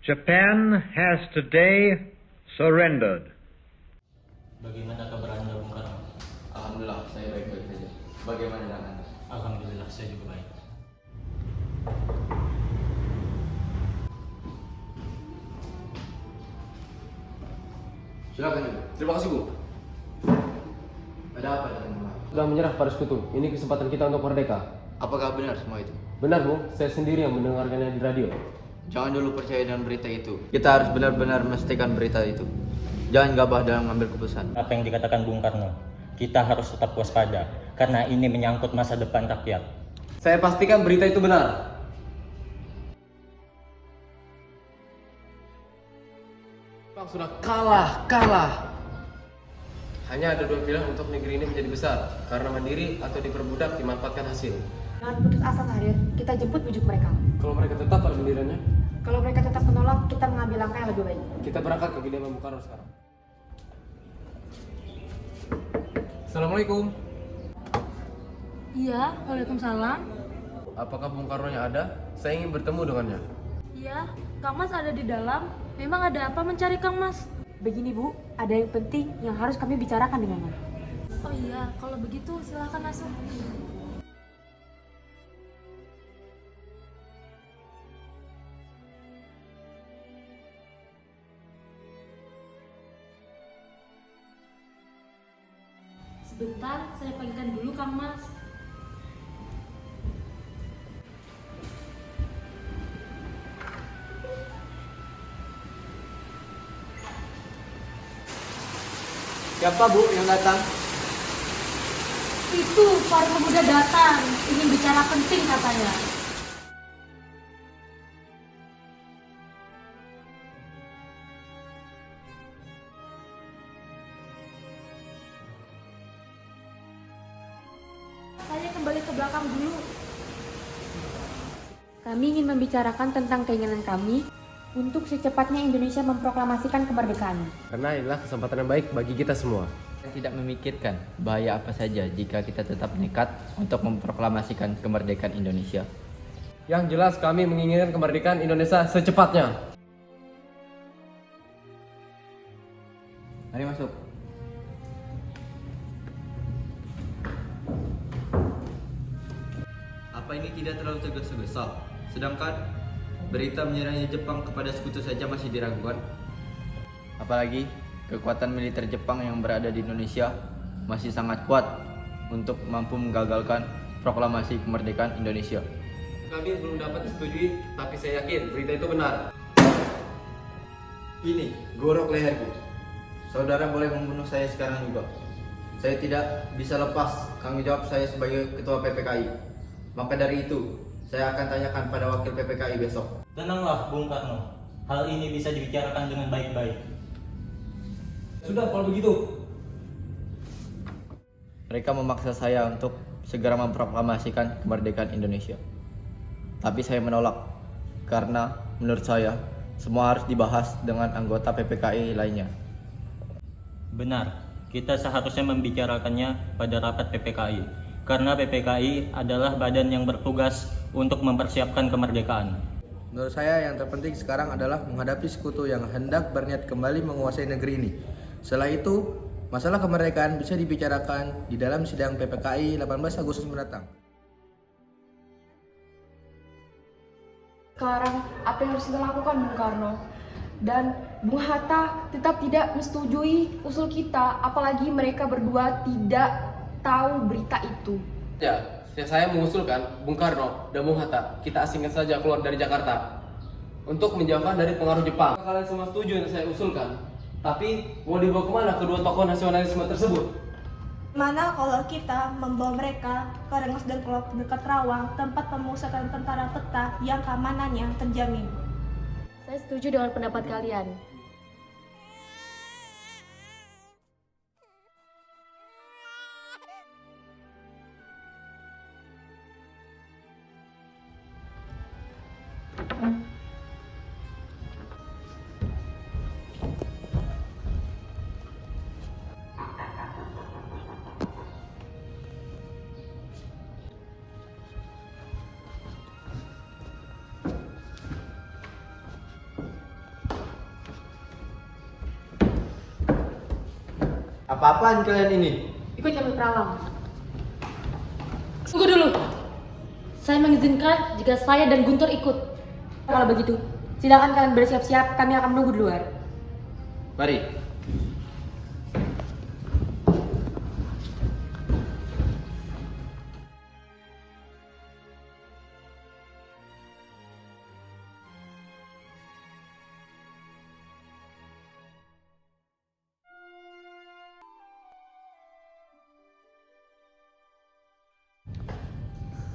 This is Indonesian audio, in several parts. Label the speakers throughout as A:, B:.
A: Japan has today surrendered.
B: Bagaimana kabar Anda, Bung Karno?
C: Alhamdulillah, saya baik-baik saja. Bagaimana dengan Anda?
B: Alhamdulillah, saya juga baik.
C: Silakan, Ibu.
D: Terima kasih, Bu.
C: Ada apa dengan Bapak?
D: Sudah menyerah pada sekutu. Ini kesempatan kita untuk merdeka.
C: Apakah benar semua itu?
D: Benar, Bu. Saya sendiri yang mendengarkannya di radio.
C: Jangan dulu percaya dengan berita itu. Kita harus benar-benar memastikan berita itu. Jangan gabah dalam mengambil keputusan.
B: Apa yang dikatakan Bung Karno, kita harus tetap waspada karena ini menyangkut masa depan rakyat.
D: Saya pastikan berita itu benar. Jepang sudah kalah. Hanya ada dua pilihan untuk negeri ini menjadi besar, karena mandiri atau diperbudak dimanfaatkan hasil.
E: Jangan putus asa, Tahrir. Kita jemput bujuk mereka.
D: Kalau mereka tetap pada pendiriannya,
E: Kalau mereka tetap menolak, kita mengambil langkah yang lebih baik.
D: kita berangkat ke kediaman Bung Karno sekarang. Assalamualaikum.
F: Iya, waalaikumsalam.
D: Apakah Bung Karno yang ada? Saya ingin bertemu dengannya.
F: Iya, Kang Mas ada di dalam. Memang ada apa mencari Kang Mas?
E: Begini, Bu, ada yang penting yang harus kami bicarakan dengannya.
F: Oh iya, kalau begitu silakan masuk. Sebentar, saya panggilkan dulu Kang Mas.
D: Siapa, Bu, yang datang?
F: Itu para pemuda datang, ingin bicara penting katanya. Saya kembali ke belakang dulu.
E: Kami ingin membicarakan tentang keinginan kami untuk secepatnya Indonesia memproklamasikan kemerdekaan.
D: Karena inilah kesempatan yang baik bagi kita semua.
C: Tidak memikirkan bahaya apa saja jika kita tetap nekat untuk memproklamasikan kemerdekaan Indonesia.
D: Yang jelas kami menginginkan kemerdekaan Indonesia secepatnya.
C: Mari masuk. Apa ini tidak terlalu tergesa-gesa? Sedangkan berita menyerangnya Jepang kepada sekutu saja masih diragukan. Apalagi kekuatan militer Jepang yang berada di Indonesia masih sangat kuat untuk mampu menggagalkan proklamasi kemerdekaan Indonesia.
D: Kami belum dapat disetujui, tapi saya yakin berita itu benar.
C: Ini gorok leherku. Saudara boleh membunuh saya sekarang juga. Saya tidak bisa lepas tanggung jawab saya sebagai ketua PPKI. Maka dari itu, saya akan tanyakan pada wakil PPKI besok.
B: Tenanglah Bung Karno, hal ini bisa dibicarakan dengan baik-baik.
D: Sudah kalau begitu.
C: Mereka memaksa saya untuk segera memproklamasikan kemerdekaan Indonesia. Tapi saya menolak, karena menurut saya semua harus dibahas dengan anggota PPKI lainnya.
B: Benar, kita seharusnya membicarakannya pada rapat PPKI. Karena PPKI adalah badan yang bertugas untuk mempersiapkan kemerdekaan.
G: Menurut saya yang terpenting sekarang adalah menghadapi sekutu yang hendak berniat kembali menguasai negeri ini. Setelah itu, masalah kemerdekaan bisa dibicarakan di dalam sidang PPKI 18 Agustus mendatang.
E: Sekarang, apa yang harus kita lakukan, Bung Karno? Dan Bung Hatta tetap tidak menyetujui usul kita, apalagi mereka berdua tidak tahu berita itu.
D: Ya, saya mengusulkan Bung Karno dan Bung Hatta kita asingkan saja keluar dari Jakarta untuk menjauhkan dari pengaruh Jepang. Kalian semua setuju yang saya usulkan, tapi mau dibawa kemana kedua tokoh nasionalisme tersebut?
H: Mana kalau kita membawa mereka ke Rengas Dengklok dekat Rawang, tempat pemusatan tentara peta yang keamanannya terjamin.
E: Saya setuju dengan pendapat kalian.
C: Apa-apaan kalian ini?
F: Ikut kami ke Kerawang. Tunggu dulu. Saya mengizinkan jika saya dan Guntur ikut. Kalau begitu, silakan kalian bersiap-siap. Kami akan menunggu di luar.
C: Mari.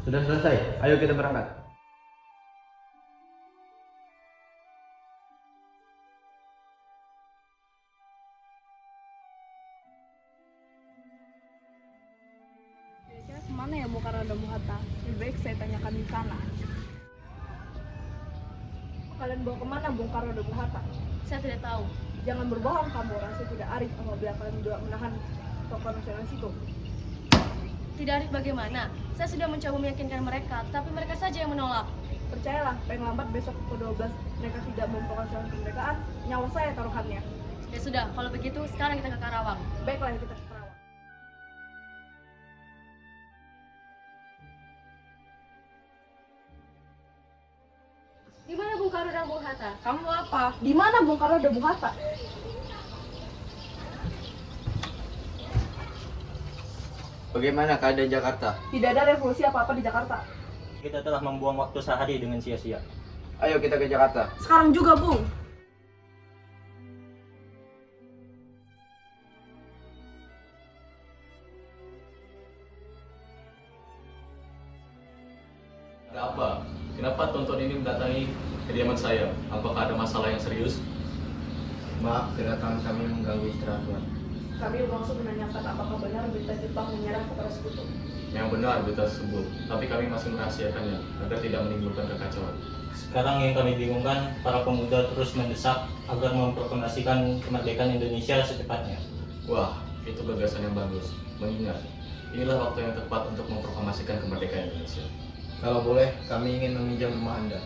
C: Sudah selesai, ayo kita berangkat.
H: Kira-kira kemana ya Bung Karno dan Bung Hatta? Lebih baik saya tanyakan di sana. Kalian bawa kemana Bung Karno dan Bung Hatta?
F: Saya tidak tahu.
H: Jangan berbohong kamu, rasa tidak arif apabila kalian juga menahan tokoh nasionalis itu.
F: Tidak arif bagaimana? Saya sudah mencoba meyakinkan mereka, tapi mereka saja yang menolak.
H: Percayalah, paling lambat besok pukul 12 mereka tidak memproklamasikan kemerdekaan, nyawa saya taruhannya.
F: Ya sudah, kalau begitu sekarang kita ke Karawang.
H: Baiklah kita ke Kerawang.
F: Di mana Bung Karno dan Bung Hatta?
H: Kamu apa? Di mana Bung Karno dan Bung Hatta?
C: Bagaimana keadaan Jakarta?
H: Tidak ada revolusi apa-apa di Jakarta.
B: Kita telah membuang waktu sehari dengan sia-sia.
C: Ayo kita ke Jakarta.
H: Sekarang juga, Bung.
I: Ada apa? Kenapa tonton ini mendatangi kediaman saya? Apakah ada masalah yang serius?
C: Maaf, kedatangan kami mengganggu istirahat Tuan.
H: Kami bermaksud menanyakan apakah benar berita Jepang menyerang kepada sekutu.
I: Yang benar berita tersebut, tapi kami masih merahasiakannya agar tidak menimbulkan kekacauan.
B: Sekarang yang kami bingungkan, para pemuda terus mendesak agar memproklamasikan kemerdekaan Indonesia secepatnya.
I: Wah, itu gagasan yang bagus. Mengingat, inilah waktu yang tepat untuk memproklamasikan kemerdekaan Indonesia.
C: Kalau boleh, kami ingin meminjam rumah Anda.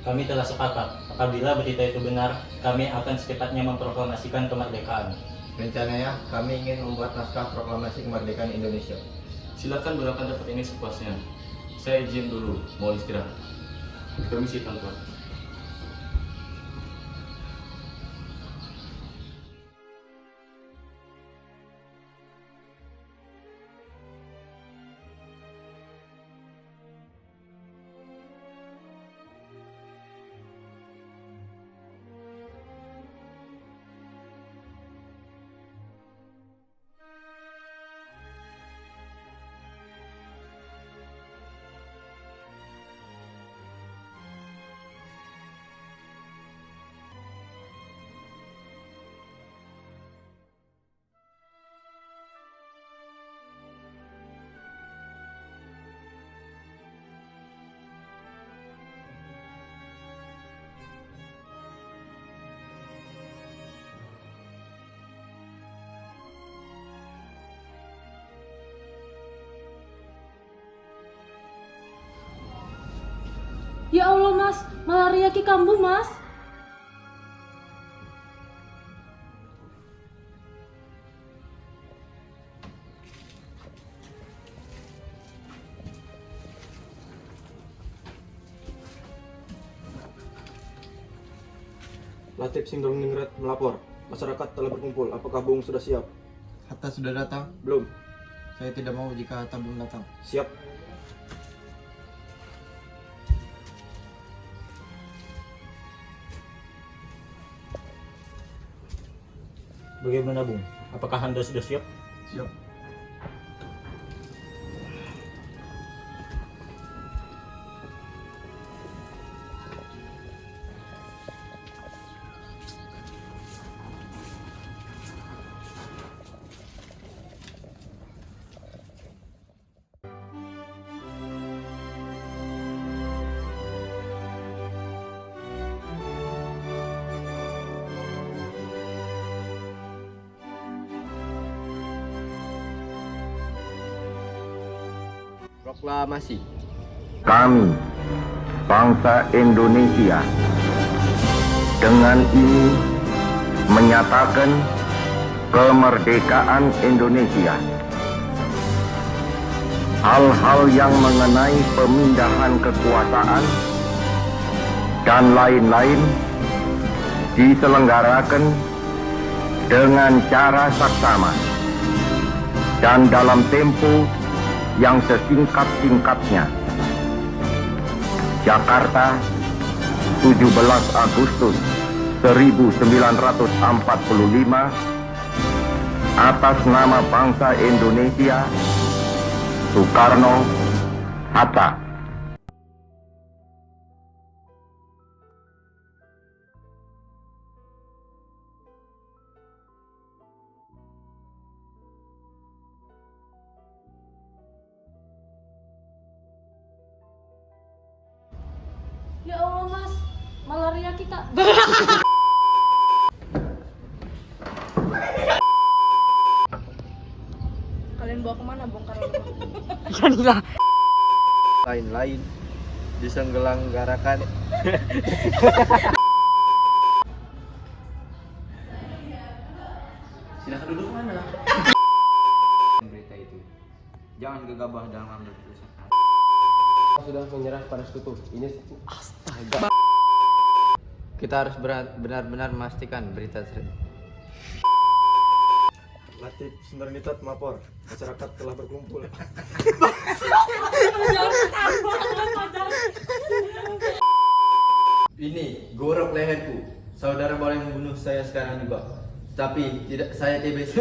B: Kami telah sepakat, apabila berita itu benar, kami akan secepatnya memproklamasikan kemerdekaan.
C: Rencananya, kami ingin membuat naskah proklamasi kemerdekaan Indonesia.
I: Silakan gunakan tempat ini sepuasnya. Saya izin dulu, mau istirahat. Permisi, Tuan.
F: Ya Allah mas, malaria ki kambuh mas.
J: Latif Sindroningrat melapor. Masyarakat telah berkumpul. Apakah Bung sudah siap?
C: Hatta sudah datang?
J: Belum.
C: Saya tidak mau jika Hatta belum datang.
J: Siap.
B: Bagaimana Bung? Apakah Anda sudah siap?
C: Siap. Proklamasi.
K: Kami, bangsa Indonesia, dengan ini menyatakan kemerdekaan Indonesia. Hal-hal yang mengenai pemindahan kekuasaan dan lain-lain diselenggarakan dengan cara saksama dan dalam tempo yang sesingkat-singkatnya. Jakarta, 17 Agustus 1945, atas nama bangsa Indonesia, Soekarno Hatta.
F: Ya Allah mas, malaria kita.
H: Kalian bawa kemana bongkar
C: Lain-lain diselenggarakan
D: Silakan duduk mana?
C: berita itu. Jangan gegabah dalam mengambil keputusan.
D: Sudah menyerah pada sekutu. Ini astaga.
C: Kita harus benar-benar memastikan berita tersebut.
J: Latif Sumbernitot melapor, masyarakat telah berkumpul.
C: Ini gorok leherku. Saudara boleh membunuh saya sekarang juga. Tapi tidak, saya TBC.